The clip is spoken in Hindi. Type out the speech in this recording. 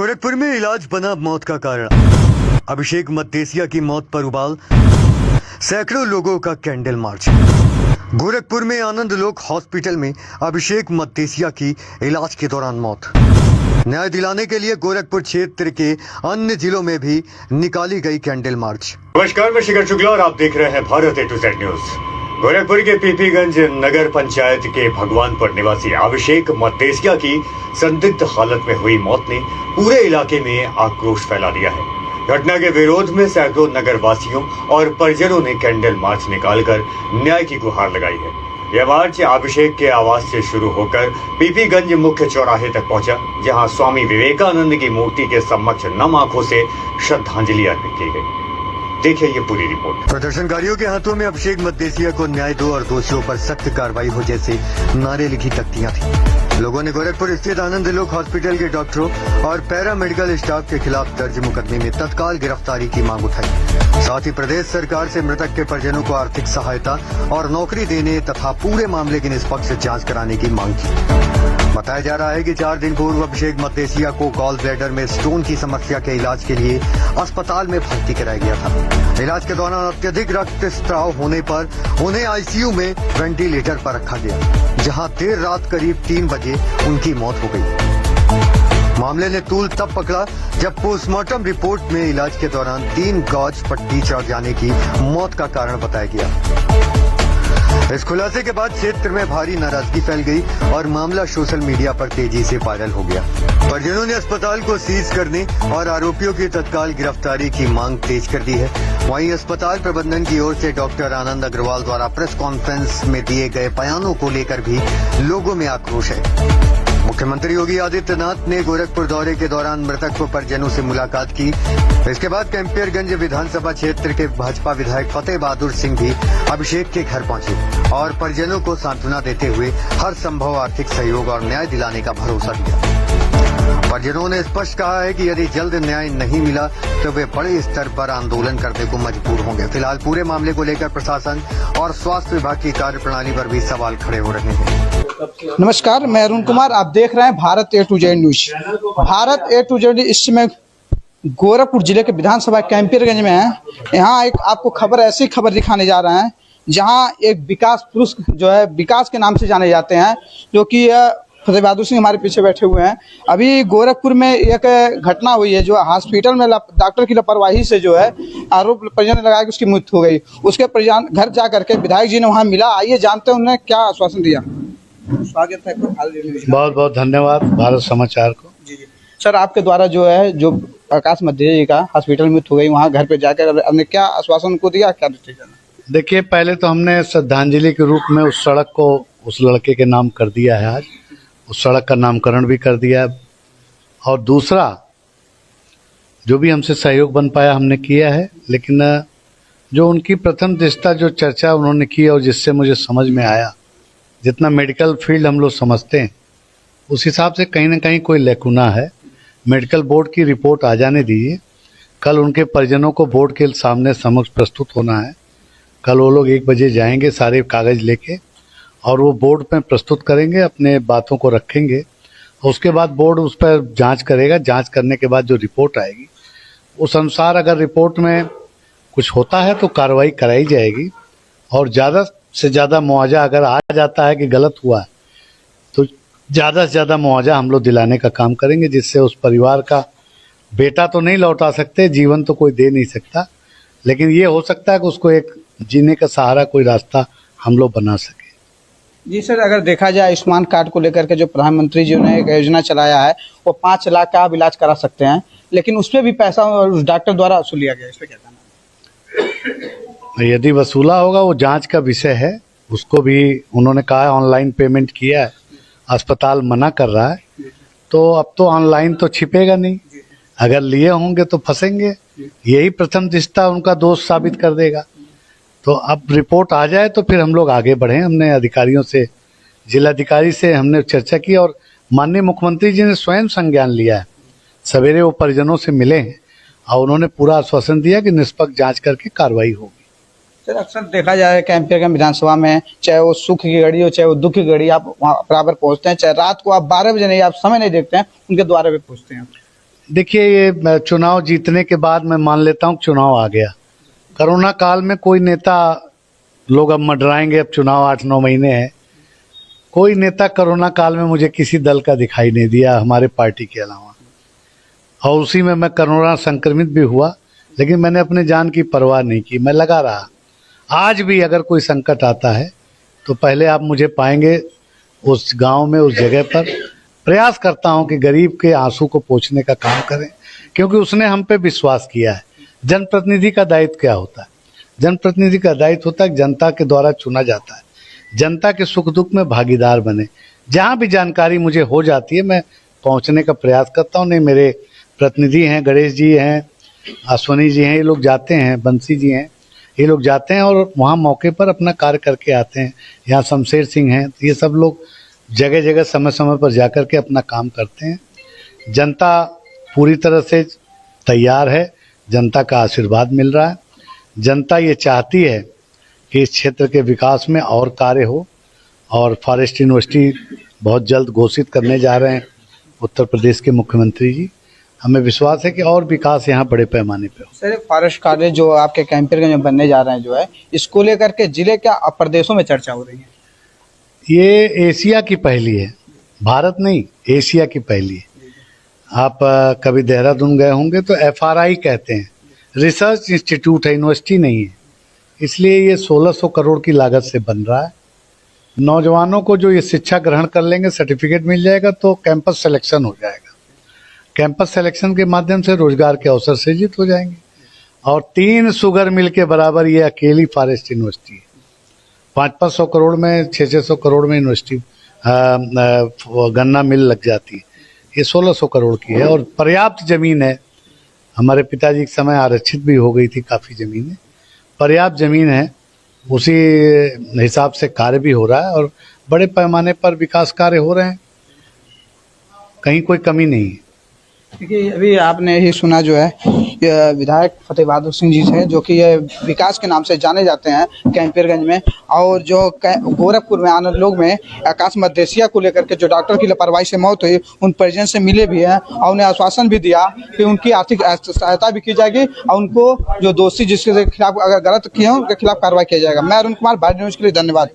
गोरखपुर में इलाज बना मौत का कारण। अभिषेक मद्देसिया की मौत पर उबाल, सैकड़ों लोगों का कैंडल मार्च। गोरखपुर में आनंद लोक हॉस्पिटल में अभिषेक मद्देसिया की इलाज के दौरान मौत। न्याय दिलाने के लिए गोरखपुर क्षेत्र के अन्य जिलों में भी निकाली गई कैंडल मार्च। नमस्कार, मैं शिखर शुक्ला और आप देख रहे हैं Bharat A to Z news. Gorakhpur के पीपीगंज नगर पंचायत के भगवानपुर निवासी अभिषेक मद्देसिया की संदिग्ध हालत में हुई मौत ने पूरे इलाके में आक्रोश फैला दिया है। घटना के विरोध में सैकड़ों नगर वासियों और परिजनों ने कैंडल मार्च निकालकर न्याय की गुहार लगाई है। यह मार्च अभिषेक के आवास से शुरू होकर पीपीगंज मुख्य चौराहे तक पहुंचा, जहां स्वामी विवेकानंद की मूर्ति के समक्ष नम आंखों से श्रद्धांजलि अर्पित की गई। देखिए ये पूरी रिपोर्ट। प्रदर्शनकारियों के हाथों में अभिषेक मद्देसिया को न्याय दो और दोषियों पर सख्त कार्रवाई हो जैसे नारे लिखी तख्तियां थी। लोगों ने गोरखपुर स्थित आनंद लोक हॉस्पिटल के डॉक्टरों और पैरा मेडिकल स्टाफ के खिलाफ दर्ज मुकदमे में तत्काल गिरफ्तारी की मांग उठाई। साथ ही प्रदेश सरकार से मृतक के परिजनों को आर्थिक सहायता और नौकरी देने तथा पूरे मामले की निष्पक्ष जाँच कराने की मांग की। बताया जा रहा है कि 4 दिन पूर्व अभिषेक मद्देसिया को गॉल ब्लैडर में स्टोन की समस्या के इलाज के लिए अस्पताल में भर्ती कराया गया था। इलाज के दौरान अत्यधिक रक्तस्राव होने पर उन्हें आईसीयू में वेंटिलेटर पर रखा गया, जहां देर रात करीब 3 बजे उनकी मौत हो गई। मामले ने तूल तब पकड़ा जब पोस्टमार्टम रिपोर्ट में इलाज के दौरान 3 गॉज पट्टी चढ़ जाने की मौत का कारण बताया गया। इस खुलासे के बाद क्षेत्र में भारी नाराजगी फैल गई और मामला सोशल मीडिया पर तेजी से वायरल हो गया। परिजनों ने अस्पताल को सीज करने और आरोपियों की तत्काल गिरफ्तारी की मांग तेज कर दी है। वहीं अस्पताल प्रबंधन की ओर से डॉक्टर आनंद अग्रवाल द्वारा प्रेस कॉन्फ्रेंस में दिए गए बयानों को लेकर भी लोगों में आक्रोश है। मुख्यमंत्री योगी आदित्यनाथ ने गोरखपुर दौरे के दौरान मृतक परिजनों से मुलाकात की। इसके बाद कैंपियरगंज विधानसभा क्षेत्र के भाजपा विधायक फतेह बहादुर सिंह भी अभिषेक के घर पहुंचे और परिजनों को सांत्वना देते हुए हर संभव आर्थिक सहयोग और न्याय दिलाने का भरोसा दिया। परिजनों ने स्पष्ट कहा है कि यदि जल्द न्याय नहीं मिला तो वे बड़े स्तर पर आंदोलन करने को मजबूर होंगे। फिलहाल पूरे मामले को लेकर प्रशासन और स्वास्थ्य विभाग की कार्यप्रणाली पर भी सवाल खड़े हो रहे हैं। नमस्कार, मैं अरुण कुमार, आप देख रहे हैं Bharat A to Z news. Bharat A to Z इस समय गोरखपुर जिले के विधानसभा कैंपियरगंज में है। यहाँ एक आपको ऐसी खबर दिखाने जा रहे हैं जहाँ एक विकास पुरुष जो है विकास के नाम से जाने जाते हैं, जो कि फतेह बहादुर सिंह हमारे पीछे बैठे हुए हैं। अभी गोरखपुर में एक घटना हुई है जो हॉस्पिटल में डॉक्टर की लापरवाही से जो है आरोप परिजन ने लगाया कि उसकी मृत्यु हो गई। उसके परिजन घर जा करके विधायक जी ने वहाँ मिला। आइए जानते हैं उन्होंने क्या आश्वासन दिया। स्वागत है। बहुत बहुत धन्यवाद भारत समाचार को। जी सर, आपके द्वारा जो है जो प्रकाश मद्देसिया जी का हॉस्पिटल में मृत्यु हो गई, वहाँ घर पे जाकर हमने क्या आश्वासन को दिया, क्या डिसीजन? देखिए, पहले तो हमने श्रद्धांजलि के रूप में उस सड़क को उस लड़के के नाम कर दिया है। आज उस सड़क का नामकरण भी कर दिया है। और दूसरा, जो भी हमसे सहयोग बन पाया हमने किया है। लेकिन जो उनकी प्रथम दृष्टया जो चर्चा उन्होंने की और जिससे मुझे समझ में आया, जितना मेडिकल फील्ड हम लोग समझते हैं उस हिसाब से कहीं ना कहीं कोई लैकुना है। मेडिकल बोर्ड की रिपोर्ट आ जाने दीजिए। कल उनके परिजनों को बोर्ड के सामने समक्ष प्रस्तुत होना है। कल वो लोग 1 बजे जाएंगे सारे कागज़ लेके और वो बोर्ड में प्रस्तुत करेंगे, अपने बातों को रखेंगे। उसके बाद बोर्ड उस पर जांच करेगा। जांच करने के बाद जो रिपोर्ट आएगी उस अनुसार अगर रिपोर्ट में कुछ होता है तो कार्रवाई कराई जाएगी। और ज़्यादा से ज़्यादा मुआवजा अगर आ जाता है कि गलत हुआ है तो ज़्यादा से ज़्यादा मुआवजा हम लोग दिलाने का काम करेंगे, जिससे उस परिवार का बेटा तो नहीं लौटा सकते, जीवन तो कोई दे नहीं सकता, लेकिन ये हो सकता है कि उसको एक जीने का सहारा कोई रास्ता हम लोग बना सके। जी सर, अगर देखा जाए आयुष्मान कार्ड को लेकर के जो प्रधानमंत्री जी ने एक योजना चलाया है, वो 5 लाख का आप इलाज करा सकते हैं, लेकिन उसमें भी पैसा उस डॉक्टर द्वारा वसूल लिया गया। इस पर क्या कहना है? यदि वसूला होगा वो जांच का विषय है। उसको भी उन्होंने कहा है ऑनलाइन पेमेंट किया है, अस्पताल मना कर रहा है, तो अब तो ऑनलाइन तो छिपेगा नहीं। अगर लिए होंगे तो फंसेंगे। यही प्रथम दृष्टया उनका दोष साबित कर देगा। तो अब रिपोर्ट आ जाए तो फिर हम लोग आगे बढ़े। हमने अधिकारियों से, जिलाधिकारी से हमने चर्चा की और माननीय मुख्यमंत्री जी ने स्वयं संज्ञान लिया है। सवेरे वो परिजनों से मिले हैं और उन्होंने पूरा आश्वासन दिया कि निष्पक्ष जांच करके कार्रवाई होगी। सर, अक्सर देखा जाए कैंपियरगंज विधानसभा में, चाहे वो सुख की घड़ी हो चाहे वो दुख की घड़ी, आप वहाँ बराबर पहुँचते हैं। चाहे रात को आप 12 बजे नहीं, आप समय नहीं देखते हैं, उनके द्वारा भी पहुँचते हैं। देखिए, ये चुनाव जीतने के बाद मैं मान लेता हूँ चुनाव आ गया। कोरोना काल में कोई नेता, लोग अब मंडराएंगे, अब चुनाव 8-9 महीने हैं, कोई नेता कोरोना काल में मुझे किसी दल का दिखाई नहीं दिया हमारे पार्टी के अलावा। और उसी में मैं कोरोना संक्रमित भी हुआ, लेकिन मैंने अपने जान की परवाह नहीं की, मैं लगा रहा। आज भी अगर कोई संकट आता है तो पहले आप मुझे पाएंगे उस गांव में, उस जगह पर। प्रयास करता हूं कि गरीब के आंसू को पोंछने का काम करें, क्योंकि उसने हम पे विश्वास किया है। जनप्रतिनिधि का दायित्व क्या होता है? जनप्रतिनिधि का दायित्व होता है जनता के द्वारा चुना जाता है, जनता के सुख दुख में भागीदार बने। जहां भी जानकारी मुझे हो जाती है मैं पहुंचने का प्रयास करता हूं। नहीं, मेरे प्रतिनिधि हैं, गणेश जी हैं, अश्वनी जी हैं, ये लोग जाते हैं, बंसी जी हैं, ये लोग जाते हैं और वहाँ मौके पर अपना कार्य करके आते हैं। यहाँ शमशेर सिंह हैं, ये सब लोग जगह जगह समय समय पर जाकर के अपना काम करते हैं। जनता पूरी तरह से तैयार है, जनता का आशीर्वाद मिल रहा है। जनता ये चाहती है कि इस क्षेत्र के विकास में और कार्य हो, और फॉरेस्ट यूनिवर्सिटी बहुत जल्द घोषित करने जा रहे हैं उत्तर प्रदेश के मुख्यमंत्री जी। हमें विश्वास है कि और विकास यहाँ बड़े पैमाने पे हो। सर, फॉरेस्ट कॉलेज जो आपके कैंपरगंज में बनने जा रहे हैं, जो है, इसको लेकर के जिले क्या प्रदेशों में चर्चा हो रही है? ये एशिया की पहली है, भारत नहीं, एशिया की पहली है। आप कभी देहरादून गए होंगे तो FRI कहते हैं, रिसर्च इंस्टीट्यूट है, यूनिवर्सिटी नहीं है। इसलिए ये 1600 करोड़ की लागत से बन रहा है। नौजवानों को जो ये शिक्षा ग्रहण कर लेंगे, सर्टिफिकेट मिल जाएगा तो कैंपस सिलेक्शन हो जाएगा। कैंपस सिलेक्शन के माध्यम से रोजगार के अवसर सृजित हो जाएंगे। और 3 शुगर मिल के बराबर ये अकेली फॉरेस्ट यूनिवर्सिटी है। 500-500 करोड़ में, 600-600 करोड़ में यूनिवर्सिटी गन्ना मिल लग जाती है। ये 1600 करोड़ की है और पर्याप्त जमीन है। हमारे पिताजी के समय आरक्षित भी हो गई थी काफ़ी ज़मीनें, पर्याप्त ज़मीन है। उसी हिसाब से कार्य भी हो रहा है और बड़े पैमाने पर विकास कार्य हो रहे हैं, कहीं कोई कमी नहीं है। देखिए, अभी आपने ही सुना जो है, ये विधायक फतेह बहादुर सिंह जी हैं, जो कि ये विकास के नाम से जाने जाते हैं कैंपरगंज में। और जो गोरखपुर में आनंद लोग में आकाश मदेशिया को लेकर के जो डॉक्टर की लापरवाही से मौत हुई, उन परिजन से मिले भी हैं और उन्हें आश्वासन भी दिया कि उनकी आर्थिक सहायता भी की जाएगी और उनको जो दोषी जिसके खिलाफ अगर गलत किए हैं उनके खिलाफ कार्रवाई किया जाएगा। मैं अरुण कुमार, भारत न्यूज़ के लिए धन्यवाद।